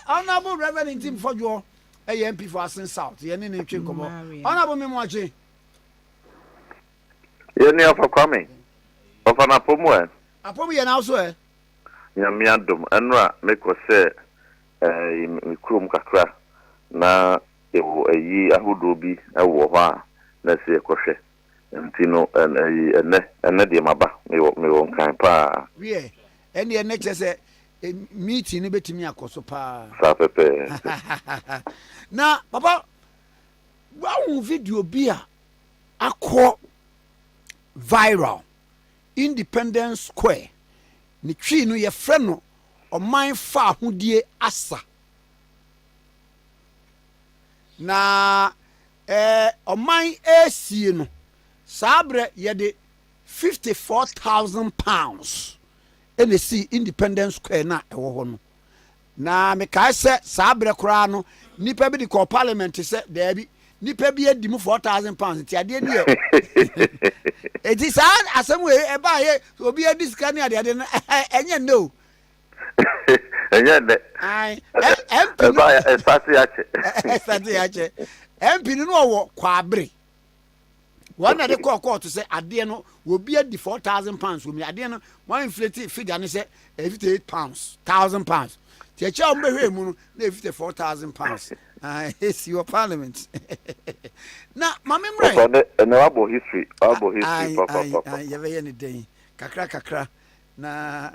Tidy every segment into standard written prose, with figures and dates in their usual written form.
Honorable Reverend Ntim Fordjour, MP for Asin South. Yen ni twi komo. Honorable Memwache. Yen ya for coming. Of an apomwe. Apomu yen also eh. Nyame adom enra meko se mikrum kakra na ewo ayi ahodo bi ewo ho a na se ekohwe. Ntino ene de maba me won kan pa. We ene ne chese meeting ni betimi akoso pa. Sa pepe. Na papa wa video bi a akọ viral Independence Square ni twi no ye frɛ no ɔman fa ahodie asa na ɔman esie no sabre ye de £54,000 ene si Independence Square na ɛwɔ hɔ no na me kai sɛ sabre kora no nipa bi di ko parliament sɛ there bi nipa bi adi mu £4,000 ti ade ni e eti sa asem we e ba ye obi adi sika ni ade no enye no enye ne ai e ba ya estati ache MP no wo kwabre wana de court say ade no obi adi £4,000 wo mi ade no one inflate figure ni say £58,000 ti e cha mbehwe mu no na £54,000 it's your parliament. Na mama mre. Na abo history papa. You be any day. Kakra. Na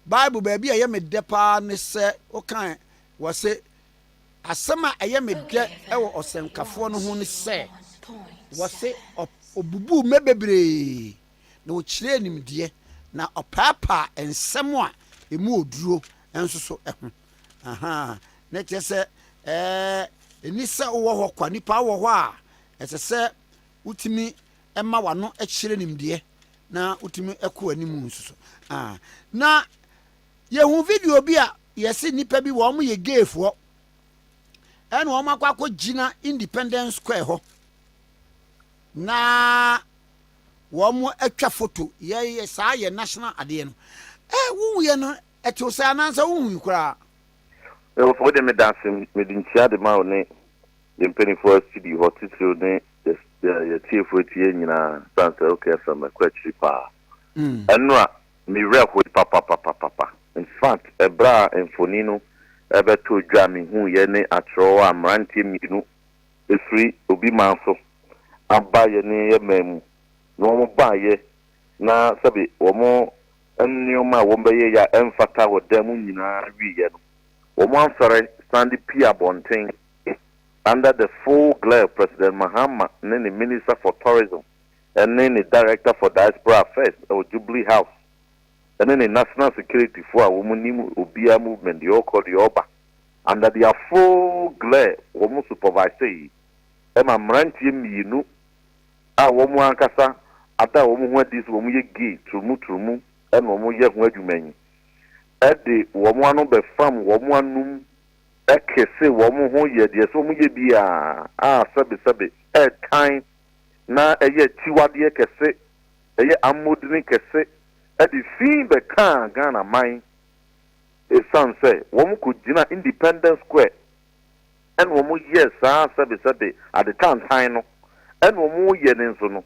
Bible baby aye me depa ne se o kan wo se asema aye me de e wo osenkafo no ho ne se wo se obubu mebebre na o kire nimde na opapa ensem a emu oduro enso so eho aha na kyese enisa wo ho kwa nipa wo ho a etese utimi ema wano ekire nimde na utimi ekọ animu nsuso na ye hu video bi a yesi nipa bi wo mo ye gayfo en wo makwa gina Independence Square ho na wo mo atwa photo ye saa ye national ade no wo ye no eti o sa na nsa wo hu kura for them dancing me din tia de ma one the penny for studio hotel ne the TF tie nyina sansa okay from kwatri pa anwa me record papa in fact ebra enfonino ebeto dwa me hu ye ne atro amrantie minu efri obi manso aba ye ne ye mamu no mo ba ye na sabe wo mo ennioma wo be ya emfata wo damu nyina wi ye no Oman sorry, Sandy Pia Bonting, under the full glare of President Mahama, and then the Minister for Tourism, and then the Director for Diaspora Affairs, or Jubilee House, and then the National Security for a woman Ubia movement, the Oko, the Oba, under their full glare, Woman Supervisor, Emma Mrantium, you know, a woman Ankasa, Ata woman where this woman ye gay, Trumu, and woman ye where you mean. Ede womo no be fam womo anum ekese womo ho ye de so mo ye bia sabe kan na eye tiwade ekese eye amodini kese ede fin be kan Ghana man e san say womo ko gina Independence Square en womo ye sabe at the time no en womo ye ne nso no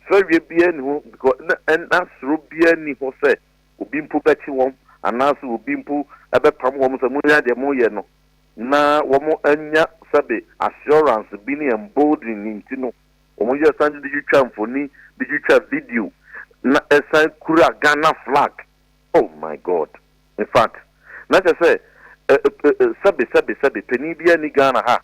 so wie bia ni ho because en asro bia ni ho say obi mpo bechi won anasu obimpu ebe pam wo mo samu ya de mo ye no na wo mo anya sabe assurance bi ni emboldening nti no wo mo ye san de twa mfoni de twa video na esan kura Ghana flag. Oh my God, in fact na say sabe peni bia ni Ghana ha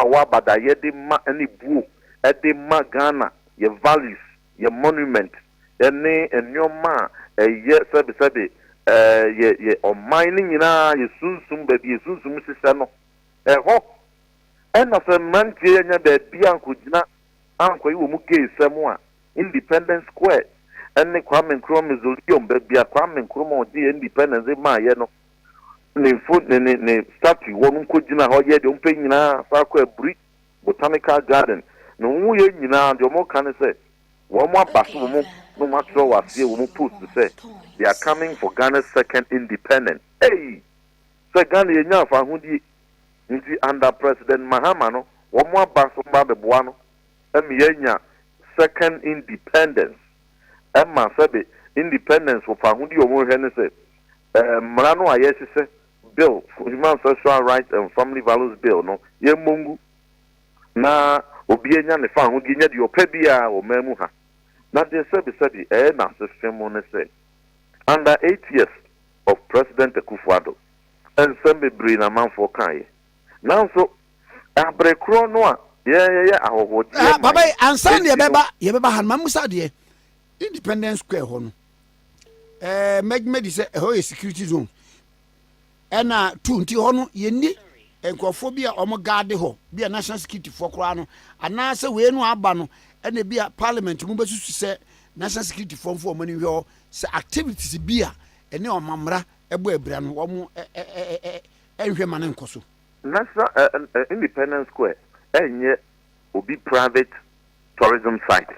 wa bada ye de ma ani buo e de ma Ghana ye values ye monument ene enyoma ye sabe ye o mining nyina ye sunsum ba bi sunsum sisa no ho na se mantie nya ba bi anko gina anko yi wo mu gay sam a Independence Square enne Kwame Nkrumah mezolium ba bi Kwame Nkrumah di independence ma ye no ne statue wonu ko gina ho ye de umpe nyina fa ko aburi botanical garden no wu ye nyina de mo kan se wo mo abaso mo no matter what see we post to say they are coming for Ghana's second independence. Hey, sɛ Ghana yɛnya afa ahodi nti under President Mahama no wɔn aba so mba bɛboa no ɛmi yɛnya second independence ɛma sɛbe independence wɔ fa ahodi wɔn hwɛ ne sɛ mmara no a yɛhyehyɛ bill human sexual rights and family values bill no yɛmmongu na obi enya ne fa ahodi nya deɛ ɔpɛ bia wɔ man mu ha na deɛ sɛbe ɛyɛ na asefɛ mu ne sɛ under 8 years of President Akufo-Addo nsɛm bebree na manfoɔ kaeɛ nanso abrekoro no a yɛyɛ ahɔhoɔdeɛ baba ansan deɛ yɛbɛba ha ma musa deɛ Independence Square hɔ no mɛdi sɛ ɛhɔ yɛ security zone ɛna tu nti hɔ no yɛnni nkurɔfoɔ bi a ɔmo gaade hɔ bi a national security foɔ koraa no anaasɛ wei no aba no ɛna bi a parliament mu bɛsusu sɛ national security foɔ mfo ɔmo ani hwɛ hɔ sɛ activities bi a ɛne ɔmamra ɛbɔ abira no wɔn ɛnhwɛ ma ne nkɔ so. National Independence Square ɛnyɛ obi private tourism site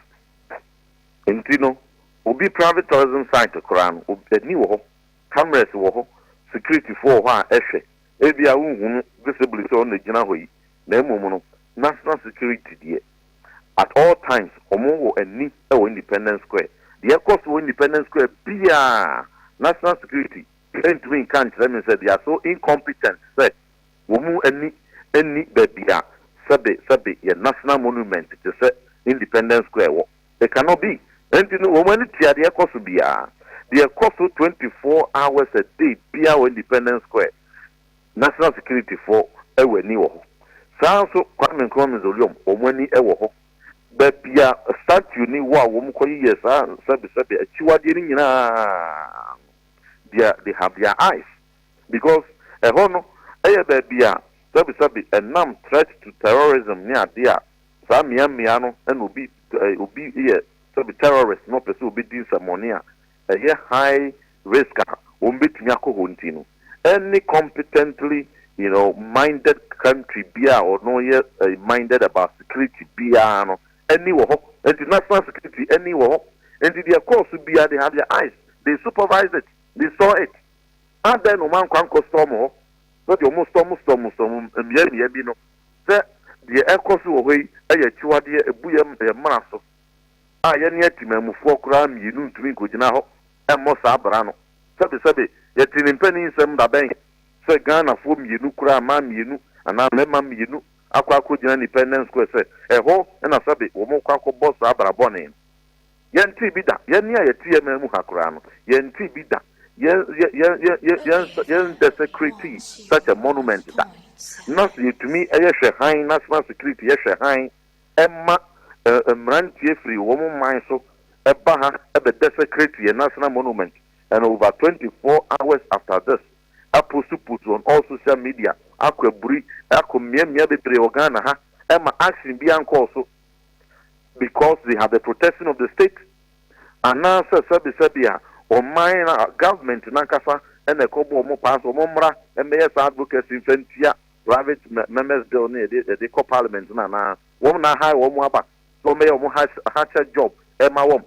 nti no obi private tourism site koraa no ani wɔ hɔ cameras wɔ hɔ security wɔ hɔ a ɛhwɛ ebi a wohunu visibly sɛ ɔno gyina hɔ yi na emom no national security deɛ at all times ɔmo wɔ ani ɛwɔ Independence Square deɛ ɛkɔ so wɔ Independence Square bia national security ntumi nka nkyerɛ me sɛ they are so incompetent sɛ wɔn mu ani baabi a sɛbe yɛ national monument te sɛ Independence Square wɔ it cannot be nti no wɔn ani tia deɛ ɛkɔ so bia deɛ ɛkɔ so 24 hours a day bia wɔ Independence Square national security for ɛwɔ ani wɔ hɔ saa nso Kwame Nkrumah Mausoleum wɔn ani ɛwɔ hɔ baabi a statue ni wɔ a wɔn kɔ yiyɛ saa sɛbe akyiwadeɛ no nyinaa they have their eyes because ɛhɔ no ɛyɛ baabi a sɛbe ɛnam threat to terrorism ne ade a saa mmea no ɛna obi yɛ sɛbe terrorist na ɔpɛ sɛ obi di nsɛmɔne a ɛyɛ high risk a wɔn bɛtumi akɔ hɔ nti no any competently minded country bia or no yɛ minded about security bia no any wɔ hɔ international security any wɔ hɔ nti deɛ kɔɔso bia they have their eyes they supervise it they saw it and then man kɔ storm hɔ so the almost storm mmea bi no sɛ deɛ ɛkɔ so wɔ hɔ yi ɛyɛ akyiwadeɛ ebu yɛ mmara so a yɛne atimamufoɔ koraa mmienu ntumi nkɔgyina hɔ ɛmmɔ saa abra no sɛbe yɛte ne mpanin nsɛm dabɛn sɛ Ghanafoɔ mmienu koraa ma mmienu anaa mmarima mmienu akɔgyina Independence Square sɛ ɛhɔ ɛna sɛbe wɔn kɔ akɔbɔ saa abra bɔne yɛnte bi da yɛne a yɛte yɛ ma mu ha koraa no yɛnte bi da yɛn desecrate such a monument da na sɛ yɛtumi ɛyɛ hwɛ han national security yɛhwɛ han ɛma mmeranteɛ firi wɔn man so ɛba ha ɛbɛ desecrate yɛ national monument and over 24 hours after this apost on all social media akɔ aburi akɔ mmea bebree wɔ Ghana ha ɛma action bi ankɔɔ so because they have the protection of the state anaasɛ sɛbe a ɔman na government nankasa ɛna ɛkɔbɔ ɔmo pass ɔmo mmra ɛmɛyɛ saa advocacy mfɛntia private members bill ne yɛde kɔ parliament na na wɔn na ha wɔn aba so ɔmɛyɛ ɔmo hakyɛ job ɛma wɔn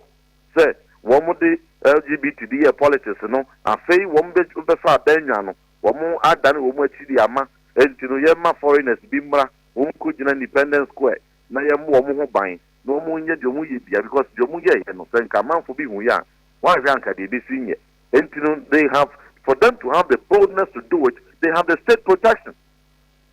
sɛ wɔn de LGBTQ politics no afei wɔn bɛfa abɛnwa no wɔn adane wɔn akyi di ama nti no yɛma foreigners bi mmra wɔn kɔ gyina Independence Square na yɛmo wɔn ho ban na wɔn nyɛ deɛ wɔn yɛ bia because deɛ wɔn yɛ no sɛ nka amanfo bi hu yɛ a wɔn ahwɛ anka deɛ ebesi nyɛ nti no they have for them to have the boldness to do it they have the state protection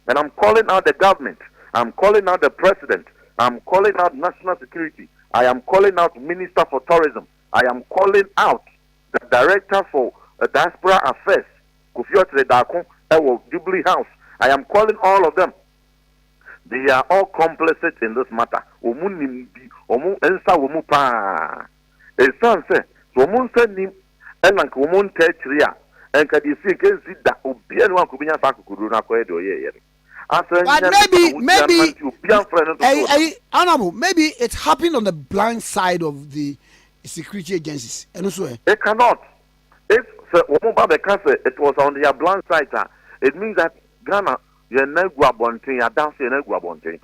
and I'm calling out the government I'm calling out the president I'm calling out national security I am calling out Minister for Tourism I am calling out the Director for Diaspora Affairs, Kofi Otredako, Jubilee House. I am calling all of them. They are all complicit in this matter. Omu nimbi, omu ensa omu pa. Esan se, omu se nim, enank omu ntechiria, enka di si kenzi da obi enu akubinya sa kukuru na koye do ye. Honorable, maybe it happened on the blind side of the security agencies. It cannot. If it was on their blind side, it means that Ghana, you're not guabonting, you're dancing, you're not guabonting.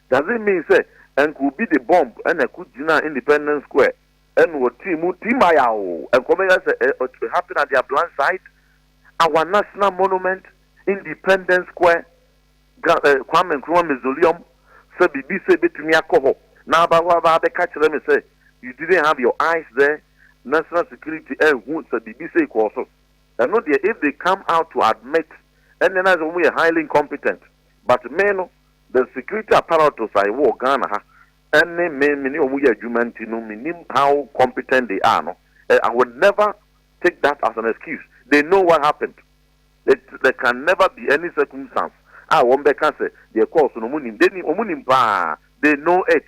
Does it mean, say, and could be the bomb and a could Independence Square and what team and come it happened at their blind side? our national monument, Independence Square, Kwame Nkrumah Mausoleum, say bibi say betumi akọ na ba catch them and say you didn't have your eyes there. National security who say bibi say also. And not there if they come out to admit and then as we are highly incompetent. But men the security apparatus I war Ghana and many of we are human to know how competent they are. No? I would never take that as an excuse. They know what happened. There can never be any circumstance. One can say their course no munim. They know it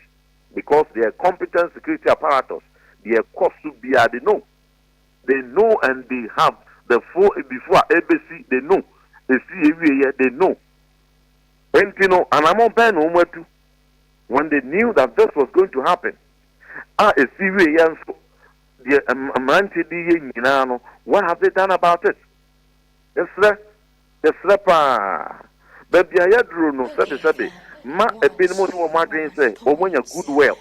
because their competent security apparatus, their course to be they know. They know and they have the full before ABC. They know. They see every year. They know. And you know, and I'm on pen too. When they knew that this was going to happen, what have they done about it? Yes, sir. Yes, sir. Baby, I drew no sabi. Ma a bit more to my dream say, or when you're good well.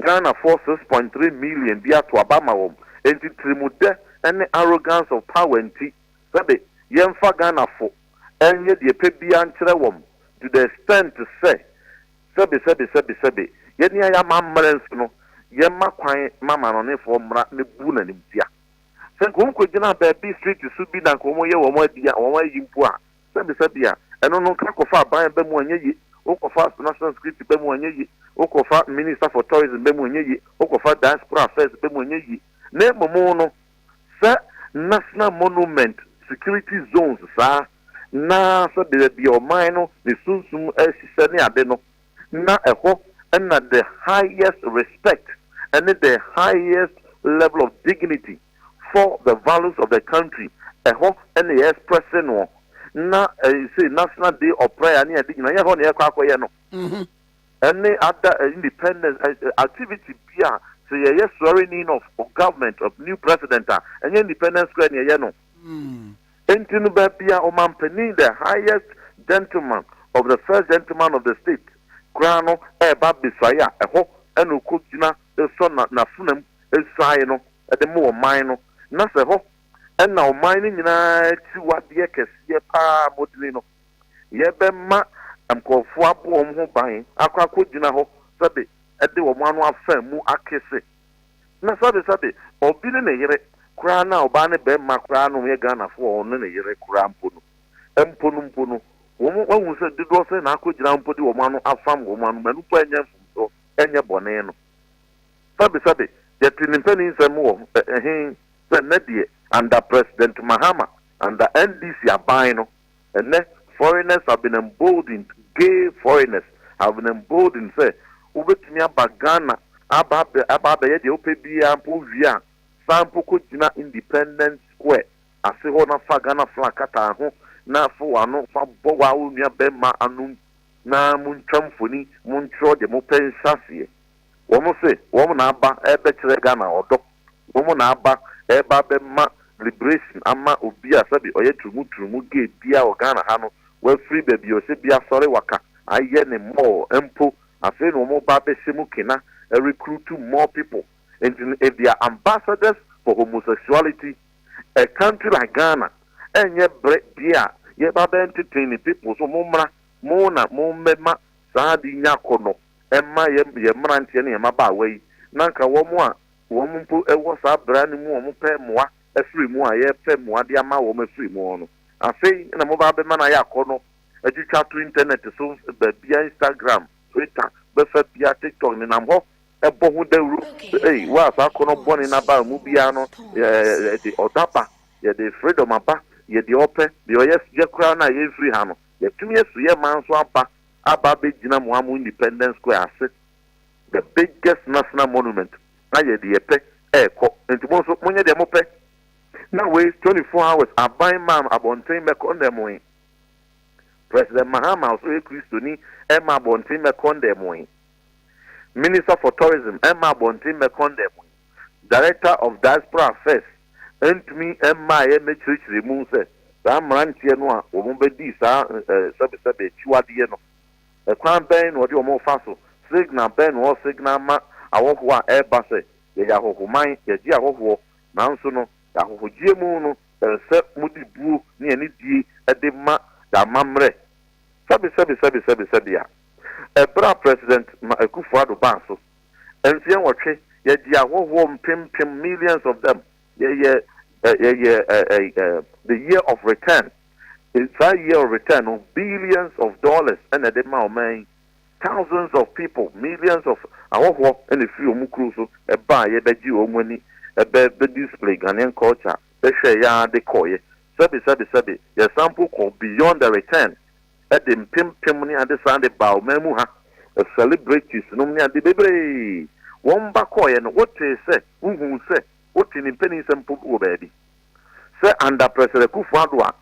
Ghana for 6.3 million be to Obama home, and to Trimude and the arrogance of power and tea. Sabi, Yemfa Ghana for, and yet the Pebian Trewom to the extent to say, Sabi. Yet near your mammas, no, Yemma quiet mamma on it for Mratne Boon and India. Sen ko jina baby street to be na ko mo ye wo mo dia wo wa yimpo a sabi eno no ka ko fa ban be mo anya yi o ko fa national security be mo anya yi o ko fa minister for tourism be mo anya yi o ko fa diaspora affairs be mo anya yi na mo no sa national monument security zones sa na so de be o man no the sunsum asise ne ade no na eho na the highest respect and the highest level of dignity for the values of the country, and the expressing one. Now, you say National Day of Prayer, and any other independent activity, so yes, swearing in of government of new president, and independence square near Yano. And to the highest gentleman of the first gentleman of the state, Grano, Babisaya, and Ukujina, the son of Nafunem, Elsayano, at the more minor. Naseho and now mining to what the ekes ye pa modulino ye bema am called for who buying aqua kujina ho sabe at the one fam mu akese na sabe or billing a yere crana or bane bema crano ye gana for on a yere crampono emponumpono one who said the door and I could jump put the one afam woman when you and your boneno sabe yet in pennies and more under President Mahama and the NDC are buying, and then foreigners have been emboldened, gay foreigners have been emboldened, say, Ubetimia Bagana, Ababe, the OPBA, Puvia, Sampo Kujina Independence Square, Asihona Fagana Flakata, na for no for Bowa Unia Bema Anum, na Munchamfuni, Muncho de Mopen Sassie. Woman say, woman Abba, Ebetregana or Doc, woman Abba. Eba bema liberation ama obia sabi oye trumu ge bia Ghana ha no we free baby o se bia sori waka aye ne more empo afi no mo ba be semu kina recruit more people and if they are ambassadors for homosexuality a country like Ghana enye bia ye ba be entertain people so mo mra mo na mo mema sa di nyakono emma ye mrantie ne ma ba wei nanka wo mo a Woman was a brand new woman pay more, a free more, a pay more, the amount woman free more. I say in a mobile man, I corner, a chat to internet, so the Instagram, Twitter, Buffett, TikTok, and I'm hot. A bohu de roof, hey, was I corner born in about Mubiano, the Odapa, the freedom about, the open, the yes, your crown, I free hammer. The 2 years, 3 months, Ababe Jinamu Independence Square, the biggest national monument. Aye the epe into most of money the mope. Now wait 24 hours. I buy mam abontain me condemn. President Mahama also a Christoni Emma Bontin me condemn. Minister for Tourism Emma Bontin me condemn. Director of Diaspora Affairs and me Emma church remove say Sam Rantia no Omobedi sa sabe chuadi no. A crown ben or the more faso. Signal ben or signal ma awofo a eba se ye yahoho man ye ji ahoho nanso no yahoho jiemu no se mudi bu ni ani die de ma da mamre sabi ya bra president ma Akufo-Addo baso ense wotwe ye dia wo mpem millions of them the year of return. It's a year of return of billions of dollars and the man thousands of people, millions of our and the few mukruso a buy a beji omweni a display Ghanaian culture, the share the koye, sabi, your sample called beyond the return at the pimoni and the Sunday bow memuha, a celebrities nomni and the baby. One bakoy and what they say, who say, what in pennies and put baby. Say under President Akufo-Addo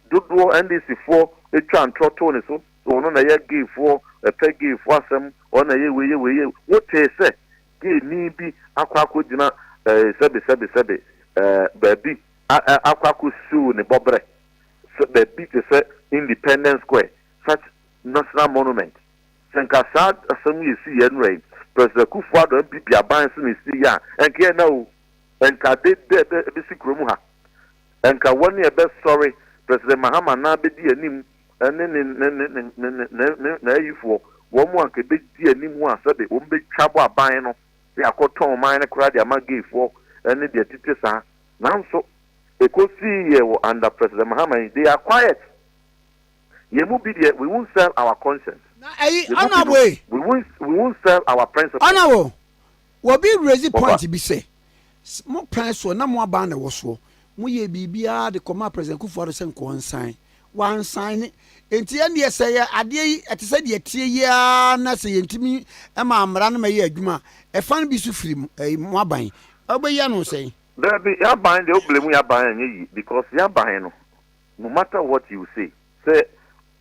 do NDC for a chan trotone so on a year give for a peg give for some on a year what they say give me be aquaco dinner sabi baby aquaco soon a bobre so the beat is Independence Square such national monument Sankasad some you see and rain President Akufo-Addo and people are buying some see ya and care now and ka de basic room and ka 1 year best story President Mahama na be di anim na yifo wo mu anke be di anim ho asabe wo be twabo aban no se akoton man na kura de amagefo ene de tete sa nanso ekosi ye wo under President Mahama they are quiet ye mu bi de we won't sell our conscience na honorable we won't sell our principles honorable wo bi raise point bi say mo plan so na mo aban na wo so mo ye bibia de koma President Akufo-Addo sen ko nsan wan sign enti ene ye say ade yi etese de tie ya na say yentimi e ma amra na maye adwuma e fan bi su firi mo aban obeya no say there be ya ban de oblemu ya ban yi because ya ban no matter what you say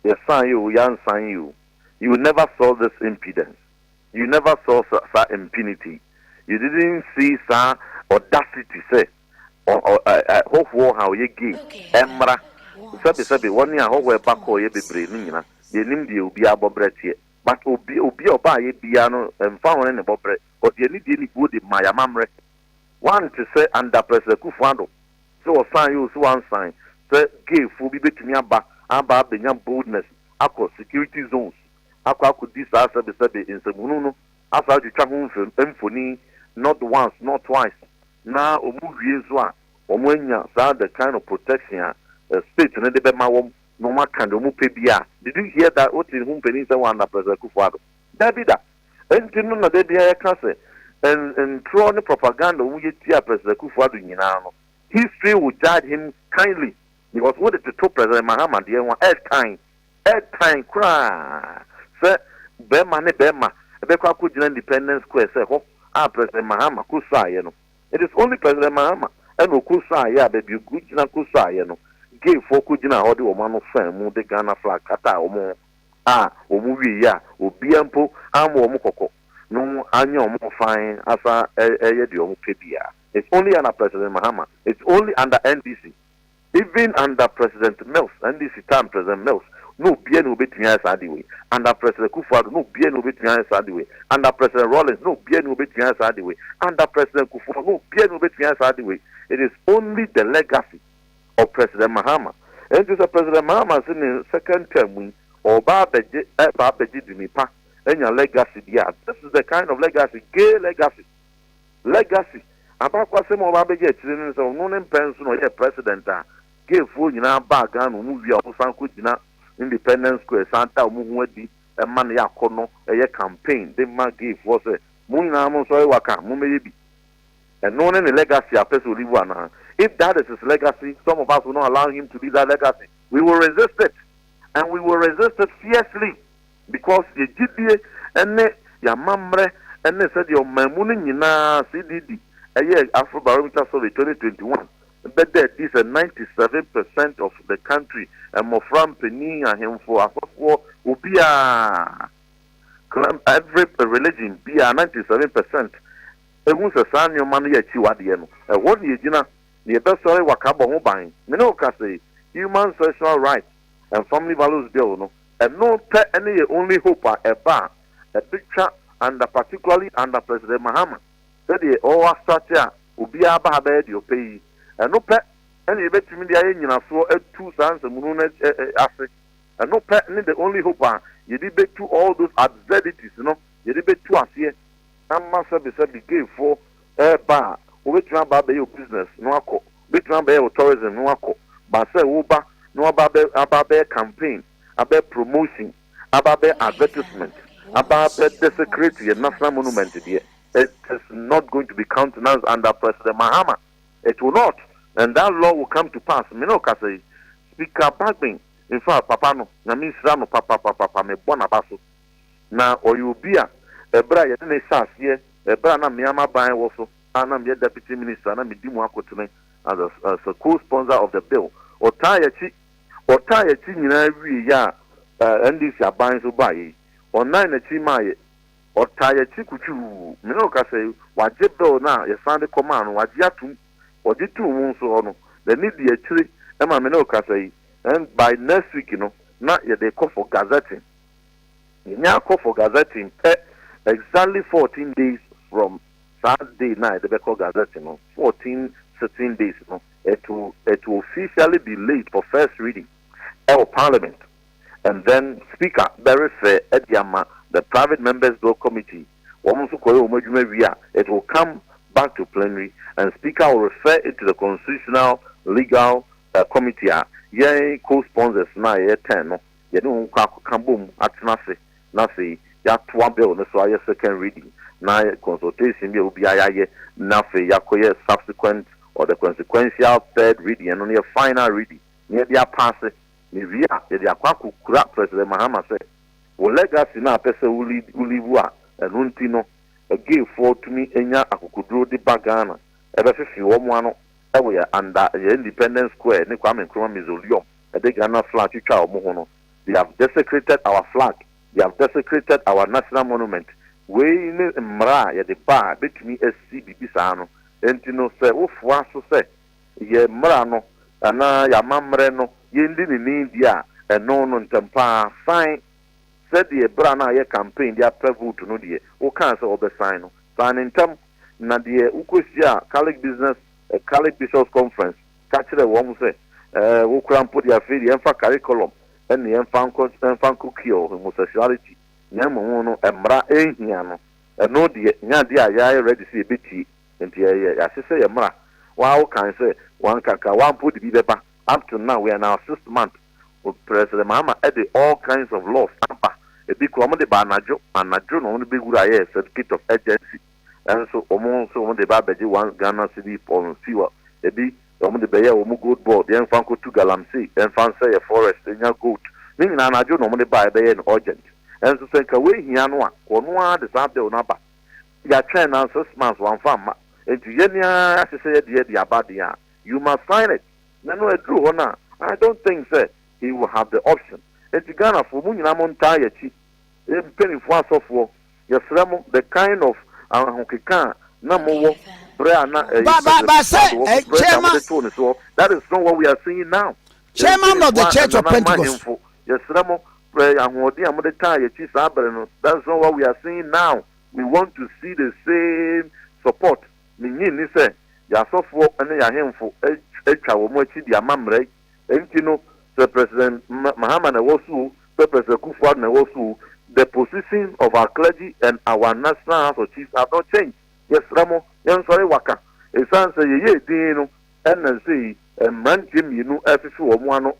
you sign you yan sign you will never solve this impedance you never saw impunity you didn't see audacity say or how you give emra sabi one year how we back or ye bebre ni nyina ye nim de obi abobrete but obi oba ye bia no emfa won ne bobre but ye ni de ni go de maya mamre one to say under President Akufo-Addo so sign you so one sign say give fu bi betumi aba benya boldness akọ security zones akọ this sabi in sebunu no asa ju twa ho mfoni not once not twice na omuwie so a omanya the kind of protection state na de be ma wom no ma kan do mu pe bia did you hear that what in home penin say one President Akufo-Addo that be that no na de bia ya ka say and throw the propaganda we tia President Akufo-Addo nyina no history will judge him kindly because what the top President Mahama de one time cry say bema e be kwa ku jina Independence Square say ho President Mahama kusa ye no it is only President Mahama and okusa ya baby gujina kusa ye no gave for kujina ho de o ma no fan mu de Ghana flag kata o mo omu wi ya obi ampo amo o mo kokko no anya o mo fine asa ye de o mo pebia it's only under President Mahama it's only under NDC even under President Mills NDC time President Mills no bia no betumi asa de we under President Akufo-Addo no bia no betumi asa de we under President Rollins no bia no betumi asa de we under President Akufo no bia no betumi asa de we it is only the legacy of President Mahama and this President Mahama in the second term or ba beji dinipa enya legacy dia this is the kind of legacy gay legacy abakwa se mo ba beji chire so no ne penso no ye president gay fo nyina ba ga no mu wi o san ko jina Independence Square Santa omuhu adi e man ya kono e campaign de ma give was mu na mo so waka mu meye bi and no ne legacy apeso live na if that is his legacy some of us will not allow him to be that legacy we will resist it and we will resist it fiercely because the GDA and ya mamre and said your mamunu nyina CDD Afro Barometer survey 2021 but that is 97% of the country and more from penny and him for ubia every religion be 97%. Egun se san yo man ye chi wade no what ye gina the best story wakabo ho ban me no ka say human sexual rights and family values bill no and no pe any only hope a picture and particularly under President Mahama said the all structure ubia ba ba de opay and no pe and you bet me the ayina so 2 sons and moon after. And no pet the only hope you debate to all those absurdities, you debate to us here. And master be said, gave for a bar, which ran by your business, no acco, which ran by your tourism, no acco, but say, Uba, no about their campaign, about promotion, about their advertisement, about the security and national monument here. It is not going to be countenanced under President Mahama. It will not. And that law will come to pass. Say, Speaker Bagbin, in fact, Papa no, na means Rano Papa, me bona basso. Now, or you be a Bra, ye sas here, a Bra na Miyama Bain also, and I'm your deputy minister, and I'm Dimu Akotune as a co-sponsor of the bill. Or tie a chi in every year, and this ya buying so buy. Or 9 a chi my, or tie a chikuchu, say, what jet bill now, you sound the command, what yatu, or did 2 months or no, they need the tree, and my say. And by next week, not yet they call for gazetting. You now call for gazetting exactly 14 days from Saturday night. They call gazetting 14, 16 days. It will officially be late for first reading of Parliament, and then Speaker very fair Ediama, the Private Members Bill Committee. It will come back to plenary, and Speaker will refer it to the Constitutional Legal Committee. Yay, co-sponsors na ye 10 no ye no kwa boom atnase na say ya to bill no so aye second reading na consultation bi obi ayaye na fe yakoye subsequent or the consequential third reading and on your final reading near dia pass ni via ye dia kwa kura President Mahama say wo legacy na pese ulivu a enu no give for to me enya akukudro di bagana ebe fefi wo mo ano we are under the Independence Square, Nikwame Nkrumah Mausoleum, the Ghana flag. They have desecrated our flag. They have desecrated our national monument. We in Mra, the bar between SCB Sano, and say, oh, so say, ye Mrano, and ya Mamreno, Yindin in India, and no Ntim sign. Said the Brana ye campaign, they are prevu to know the O cancer of the sign. Sign in term, Nadia Ukosia, Catholic business. A Catholic Bishops Conference, catch the woman say, who can put their feet in curriculum and the infant cookie homosexuality. Yamono, and Mra Ahiano, and no dear, Nadia, I ready to see a bitty, and the as I say, a Mra. Wow, can I say, one kaka, one put the paper. Up to now, we are now 6th month with President Mahama added all kinds of laws. A big commodity by Najo, and Najo, only big good idea, certificate of agency. And so, almost the Babaji one Ghana city on fuel. A big, the Bayer, good board, the Enfanco to Galamsey, and fancy a forest, and your goat. Meaning, I do normally buy the urgent. And so, say, away Hianwa, or no one is out there, Napa. You are trying now 6 months, one farmer. And to Yenia, as I said, the Abadia, you must sign it. No, I drew honor. I don't think, sir, he will have the option. And to Ghana for Munamon Tire, penny for us of the kind of that is not what we are seeing now. Chairman of the Church of Pentecost. Yes, that's not what we are seeing now. We want to see the same support. Meaning, say, Yasofo and Yahemfo, Echawomochi, the Amamre, and the President Mahama Newosu, the President Kufuor Newosu. The position of our clergy and our national house of chiefs have not changed. Yes, Ramo, yan sorry waka. A son say ye dino and say a man Jim you know FFU or one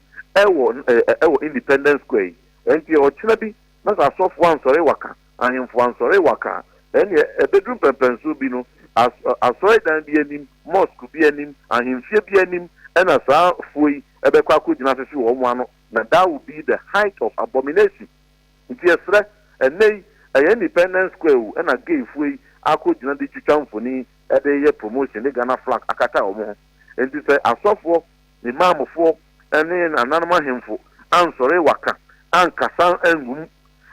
Independence Square. And your chinabi, not a soft one sorry waka, and him for one sorry waka. And a bedroom pencil bino as sorry than be him, mosque be him, and him fear be him, and as our fui a bequaku FFU or one. Now that would be the height of abomination. Yes, and nay, a Independence Square, and I gave way. I could not be for me at the year promotion, the Ghana flag, Akata or and to say, I saw for the mamma for, and then another him for, I'm sorry, Waka, and Kassan and Wum,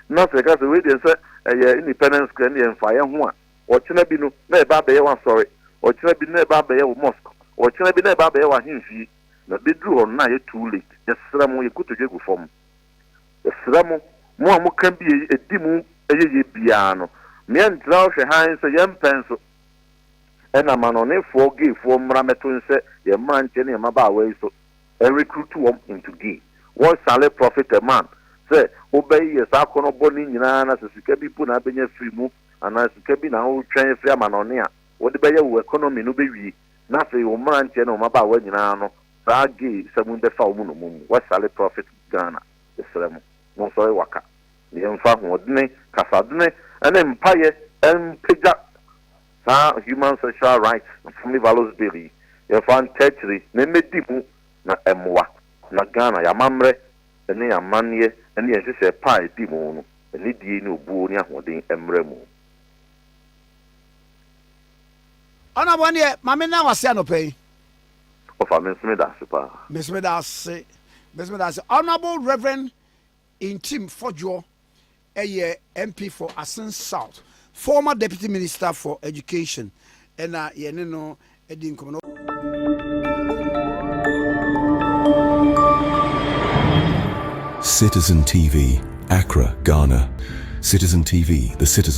not because the way they said, a Independence Square and fire one, or Chinabino, never be one sorry, or Chinabino Babay Mosque, or Chinabino Babay one him. The big drew on night too late. Just Ramo, you could take from the Ramo. More can be a dimu a piano. Me and draw her hands a young pencil. and a man on a 4 gay for Marameton said, your man, Jenny, and Mabawa, so and recruit them into gay. One salary profit a man. Say, obey your Sakono Bonin, as a Sikabi Puna Benya free move, and as Sikabi now train fair man on here. What the Bayer economy no baby, nothing, or man, Jenny, Mabawa, Yanano, Sagi, Samun de Faumuno, what salary profit Ghana, the Seremo, Monsoy Waka. The young farm, Casadne, and Empire, and Pija. Human sexual rights, family values billy. You find tertiary, name dimu na emwa, na Ghana, ya mamre, and ya manye, and ya just a pie dimu, and need ye no buonia, what in emremo. Ona 1 year, Mamma was no pay. Of a Miss Medasipa. Miss Medas, Honorable Reverend Ntim Fordjour, a year MP for Asin South. Former Deputy Minister for Education, and Yenino Edin Kono. Citizen TV, Accra, Ghana. Citizen TV, the citizen.